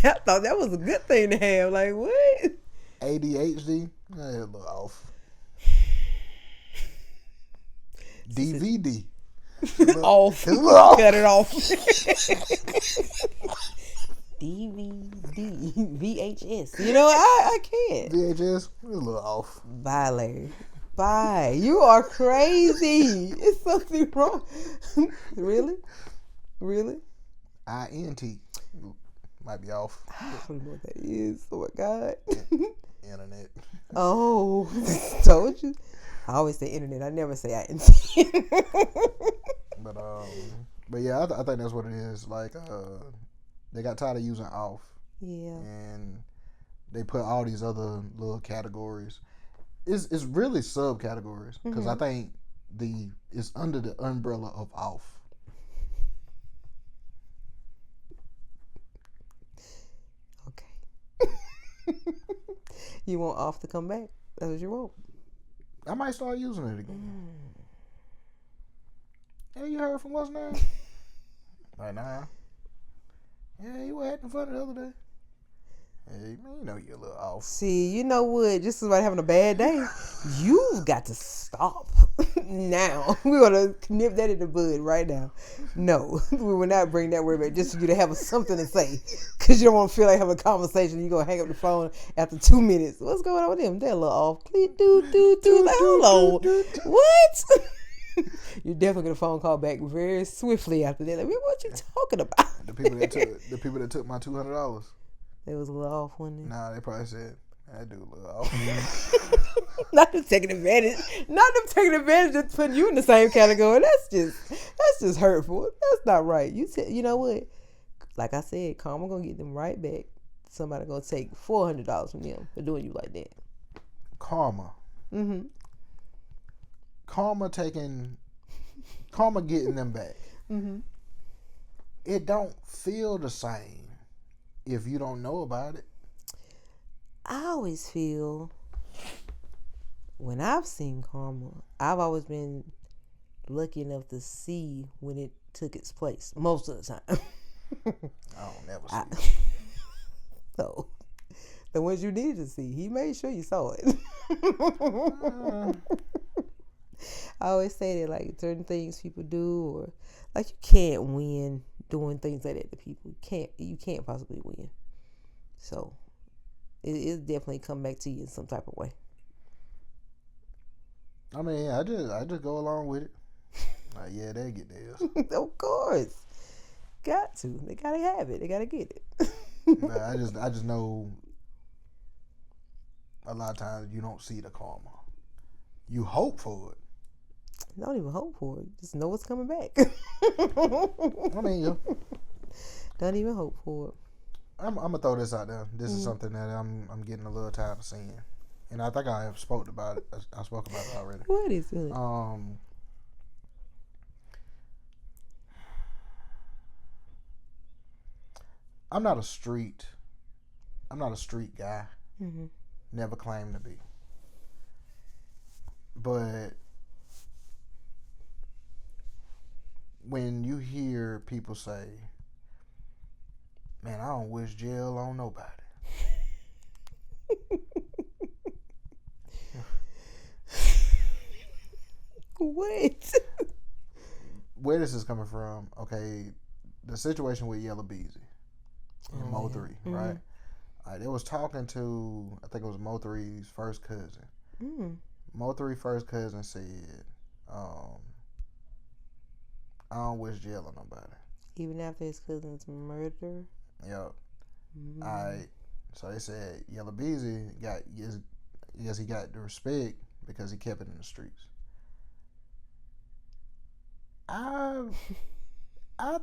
I thought that was a good thing to have. Like, what? ADHD, they're a little off. DVD. Off. Off. Cut it off. DVD. VHS. You know, I can't. VHS, a little off. Bye, Larry. Bye. You are crazy. It's something wrong. Really? INT. Might be off. I don't know what that is. Oh, my God. Internet. Oh, told you. I always say internet. I never say INT. But yeah, I think that's what it is. Like, they got tired of using off. Yeah. And they put all these other little categories. It's really subcategories because I think it's under the umbrella of off. You want off to come back. That's what you want. I might start using it again. Hey, you heard from what's name? Like, nah. Yeah, you were acting funny the other day. Hey, man, you know you're a little off. See, you know what? Just somebody having a bad day, you've got to stop now. We're going to nip that in the bud right now. No, we will not bring that word back just for you to have something to say. Because you don't want to feel like having a conversation. You're going to hang up the phone after 2 minutes. What's going on with them? They're a little off. Like, hold on. What? You're definitely going to phone call back very swiftly after that. Like, what you talking about? The people that took my $200. They was a little off, wasn't it? Nah, they probably said, that dude a little off. Not them taking advantage. Not them taking advantage of putting you in the same category. That's just hurtful. That's not right. You know what? Like I said, karma gonna get them right back. Somebody gonna take $400 from them for doing you like that. Karma. Mm-hmm. Karma getting them back. Mm-hmm. It don't feel the same if you don't know about it. I always feel when I've seen karma, I've always been lucky enough to see when it took its place most of the time. I don't never see it. So the ones you needed to see, he made sure you saw it. I always say that, like, certain things people do, or like, you can't win doing things like that to people. You can't possibly win. So it definitely come back to you in some type of way. I mean, I just go along with it. Like, yeah, they get theirs. Of course, got to. They gotta have it. They gotta get it. But I just know a lot of times you don't see the karma. You hope for it. Don't even hope for it. Just know what's coming back. I mean, yeah. Don't even hope for it. I'm gonna throw this out there. This is something that I'm getting a little tired of seeing, and I think I have spoke about it. I spoke about it already. What is it? I'm not a street guy. Mm-hmm. Never claimed to be. But when you hear people say, man, I don't wish jail on nobody. What? Where this is coming from, okay, the situation with Yellow Beezy and Mo 3, mm-hmm. right? They was talking to, I think it was Mo 3's first cousin. Mm. Mo 3's first cousin said, I don't wish jail on nobody. Even after his cousin's murder? Yep. Mm. So they said Yellow Beezy he got the respect because he kept it in the streets. I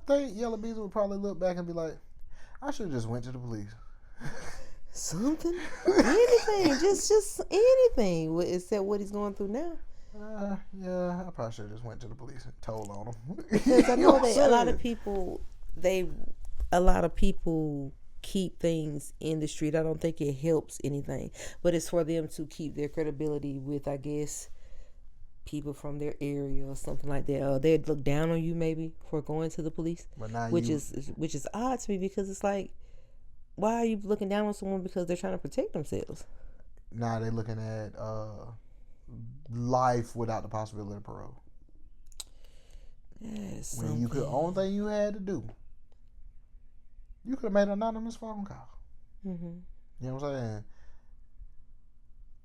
think Yellow Beezy would probably look back and be like, I should have just went to the police. Something, anything, just anything, except what he's going through now. Yeah, I probably should have just went to the police and told on him. Because I know that a lot of people keep things in the street. I don't think it helps anything, but it's for them to keep their credibility with, I guess, people from their area or something like that. They'd look down on you maybe for going to the police, which is odd to me, because it's like, why are you looking down on someone because they're trying to protect themselves? Nah, they're looking at life without the possibility of parole. When you could, only thing you had to do, you could have made an anonymous phone call. Mm-hmm. You know what I'm saying?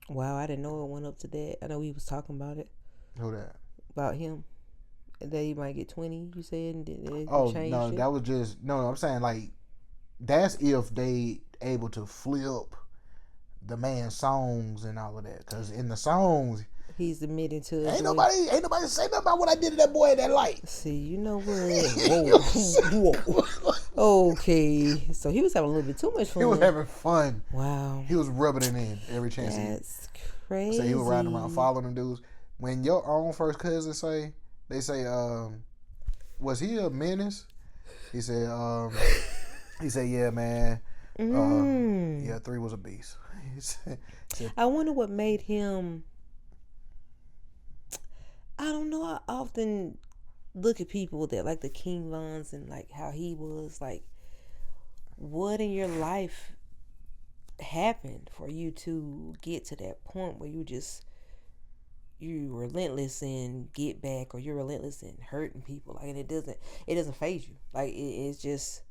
Wow, I didn't know it went up to that. I know we was talking about it. Who that? About him. That he might get 20, you said? And no, that was just, I'm saying, like, that's if they able to flip the man's songs and all of that. Because in the songs, he's admitting to ain't nobody say nothing about what I did to that boy in that light. See, you know what? Whoa. Okay. So he was having a little bit too much fun. He was having fun. Wow. He was rubbing it in every chance. That's crazy. So he was riding around following them dudes. When your own first cousin say, was he a menace? He said, yeah, man, Yeah, 3 was a beast. I wonder what made him. I don't know. I often look at people that like the King Vons and like how he was like. What in your life happened for you to get to that point where you relentless in get back, or you're relentless in hurting people? Like, and it doesn't phase you. Like it's just.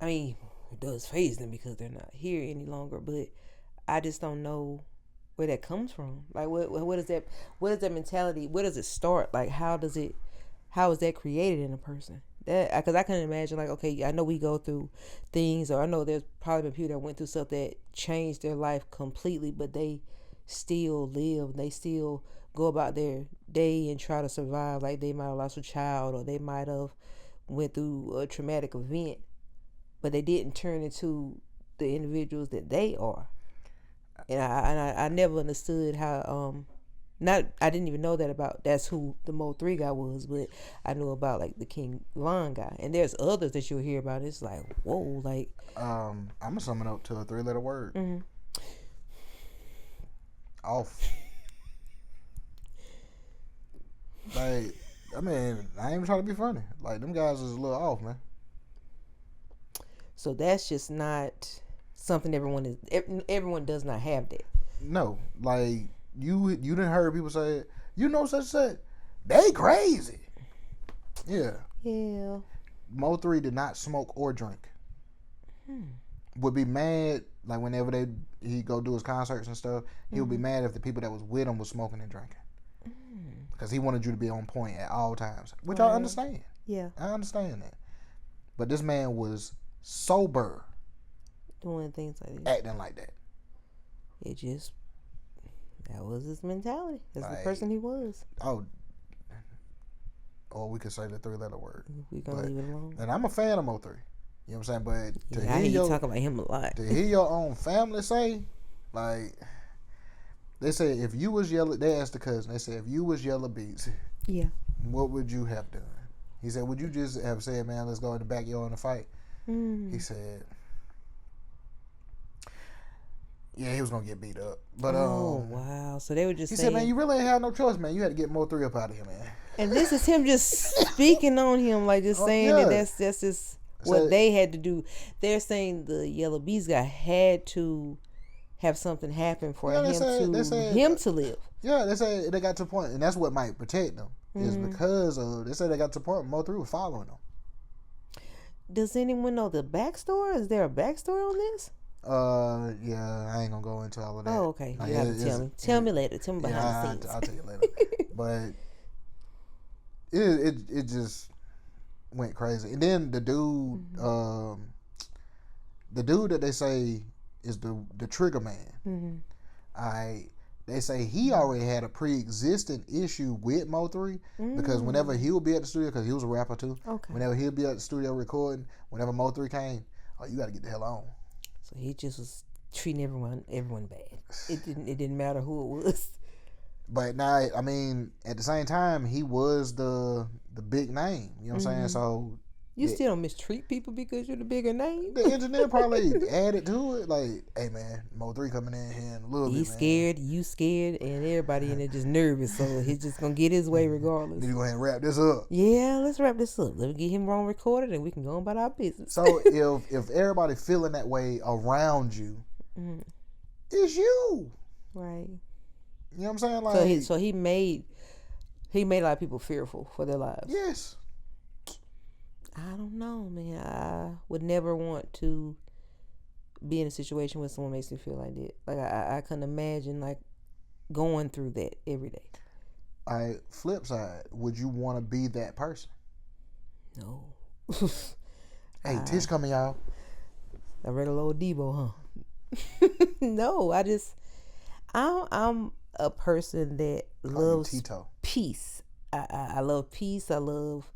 I mean, it does phase them because they're not here any longer. But I just don't know where that comes from. Like, what is that? What is that mentality? Where does it start? Like, how is that created in a person? That, because I can imagine, like, okay, I know we go through things, or I know there's probably been people that went through stuff that changed their life completely, but they still live. They still go about their day and try to survive. Like, they might have lost a child, or they might have went through a traumatic event, but they didn't turn into the individuals that they are. And I never understood how I didn't even know that about that's who the Mo 3 guy was, but I knew about like the King Von guy. And there's others that you'll hear about. It's like, whoa, like I'm gonna sum it up to a 3-letter word. Mm-hmm. Off. Like, I mean, I ain't even trying to be funny. Like, them guys is a little off, man. So that's just not something everyone does not have that. No, like you didn't heard people say, such and they crazy. Yeah. Yeah. Mo 3 did not smoke or drink. Would be mad like whenever he go do his concerts and stuff. He would be mad if the people that was with him was smoking and drinking, because he wanted you to be on point at all times, which I understand. Yeah, I understand that. But this man was sober, doing things like that, acting like that. That was his mentality. That's like, the person he was. Oh, or we could say the 3-letter word. We're gonna leave it alone. And I'm a fan of Mo 3. You know what I'm saying? But I hear you talk about him a lot. To hear your own family say, like, they say if you was Yellow, they asked the cousin, they said if you was Yellow Beats, yeah, what would you have done? He said, would you just have said, man, let's go in the backyard and fight? He said, yeah, he was gonna get beat up. But wow. So they were just. He said, man, you really ain't had no choice, man. You had to get Mo 3 up out of here, man. And this is him just speaking on him, like just saying that that's just what they had to do. They're saying the Yellow Beast guy had to have something happen for him to live. Yeah, they say they got to a point, and that's what might protect them. Is because they say they got to a point Mo 3 was following them. Does anyone know the backstory? Is there a backstory on this? Yeah, I ain't gonna go into all of that. Oh, okay. You have to tell me. Tell me later. Tell me behind the scenes. I'll tell you later. But it just went crazy. And then the dude, that they say is the trigger man. They say he already had a pre-existing issue with Mo 3 because whenever he would be at the studio, because he was a rapper too. Okay. Whenever he'd be at the studio recording, whenever Mo 3 came, you got to get the hell on. So he just was treating everyone bad. It didn't matter who it was. But now, I mean, at the same time, he was the big name. You know what I'm saying? So you still don't mistreat people because you're the bigger name. The engineer probably added to it, like, "Hey man, Mo 3 coming in here in a little bit. He's scared, you scared, and everybody in there just nervous. So he's just gonna get his way regardless. Need to go ahead and wrap this up. Yeah, let's wrap this up. Let me get him wrong recorded, and we can go about our business. So if everybody feeling that way around you, it's you, right? You know what I'm saying? Like, so he made a lot of people fearful for their lives. Yes. I don't know, man. I would never want to be in a situation where someone makes me feel like that. Like I couldn't imagine like going through that every day. All right, flip side, would you want to be that person? No. Hey, Tish coming, y'all. A regular old Debo, huh? No, I'm a person that loves peace. I love peace. I love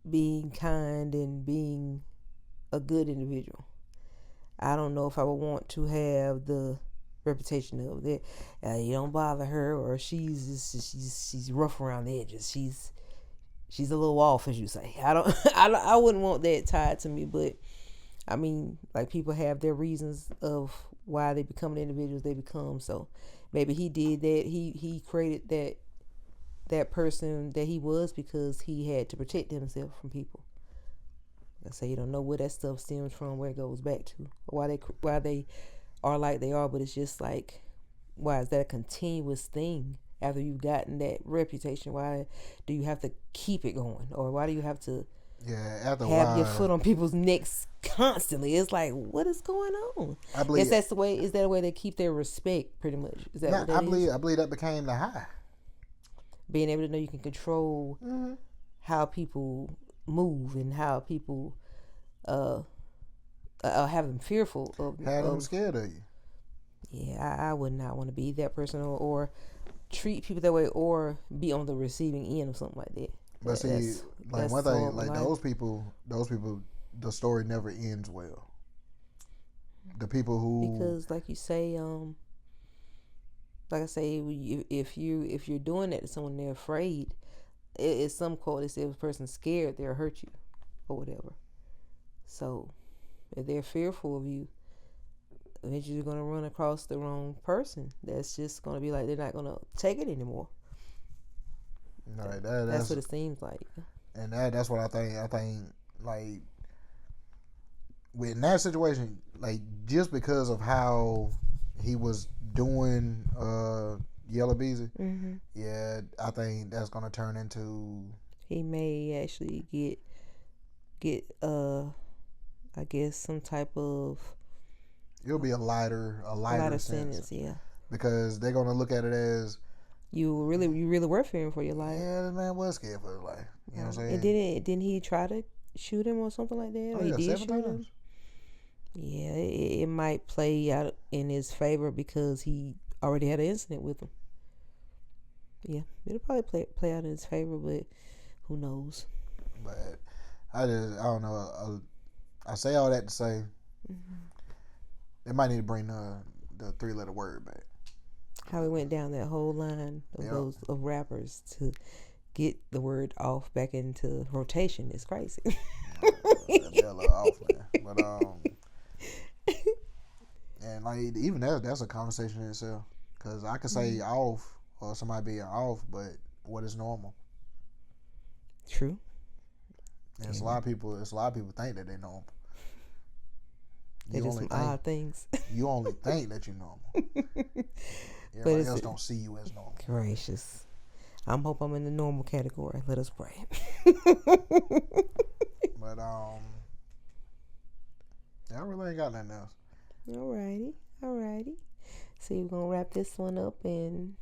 being kind and being a good individual. I don't know if I would want to have the reputation of that. You don't bother her, or she's rough around the edges. she's a little off, as you say. I wouldn't want that tied to me, but I mean, like, people have their reasons of why they become the individuals they become. So maybe he did that. He created that person that he was because he had to protect himself from people. I say you don't know where that stuff stems from, where it goes back to, or why they are like they are. But it's just like, why is that a continuous thing after you've gotten that reputation? Why do you have to keep it going, or why do you have to have your foot on people's necks constantly? It's like, what is going on? I believe that's the way. Is that a way they keep their respect? Pretty much. Is that what that is? I believe that became the high. Being able to know you can control how people move and how people have them fearful of, have them scared of you. Yeah, I would not want to be that person or treat people that way or be on the receiving end of something like that. But see, like one thing, like those people, the story never ends well. The people who, because like you say, like I say, if you're doing that to someone, they're afraid. It's some quote that says if a person's scared, they'll hurt you, or whatever. So, if they're fearful of you, eventually you're gonna run across the wrong person. That's just gonna be like, they're not gonna take it anymore. Right, that's what it seems like. And that's what I think. I think like in that situation, like just because of how he was doing Yellow Beezy, yeah, I think that's gonna turn into, he may actually get I guess some type of, it'll be a lighter sentence, yeah, because they're gonna look at it as you really were fearing for your life. Yeah, the man was scared for his life. You know what I'm saying? And didn't he try to shoot him or something like that? Oh, or he did 7 shoot times. him? Yeah, it might play out in his favor because he already had an incident with him. Yeah, it'll probably play out in his favor, but who knows? But I don't know. I say all that to say they might need to bring the 3-letter word back. How we went down that whole line of those of rappers to get the word off back into rotation is crazy. They're a little off, man. But and like even that's a conversation in itself, because I could say off or somebody being off, but what is normal? True. And it's a lot of people think that they're normal. They do some odd things. You only think that you're normal. Everybody else don't see you as normal. Gracious. I'm hope I'm in the normal category. Let us pray. But I really ain't got nothing else. Alrighty. So we're gonna wrap this one up and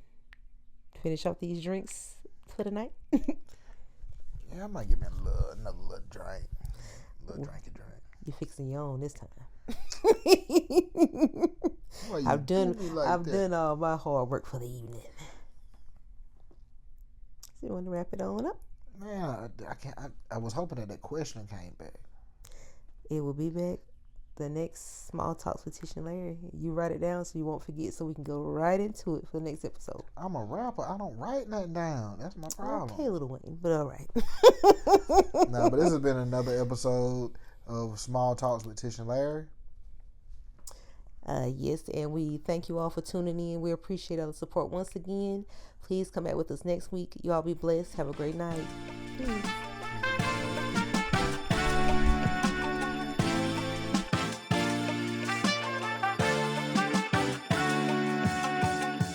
finish off these drinks for the night. Yeah, I might give me another little drink. Drinky drink. You fixing your own this time. I've done all my hard work for the evening. So you want to wrap it on up? Man, I can't. I was hoping that question came back. It will be back. The next Small Talks with Tish and Larry. You write it down so you won't forget, so we can go right into it for the next episode. I'm a rapper. I don't write nothing down. That's my problem. Okay, Little Wayne, but all right. No, but this has been another episode of Small Talks with Tish and Larry. Yes, and we thank you all for tuning in. We appreciate all the support once again. Please come back with us next week. You all be blessed. Have a great night. Peace.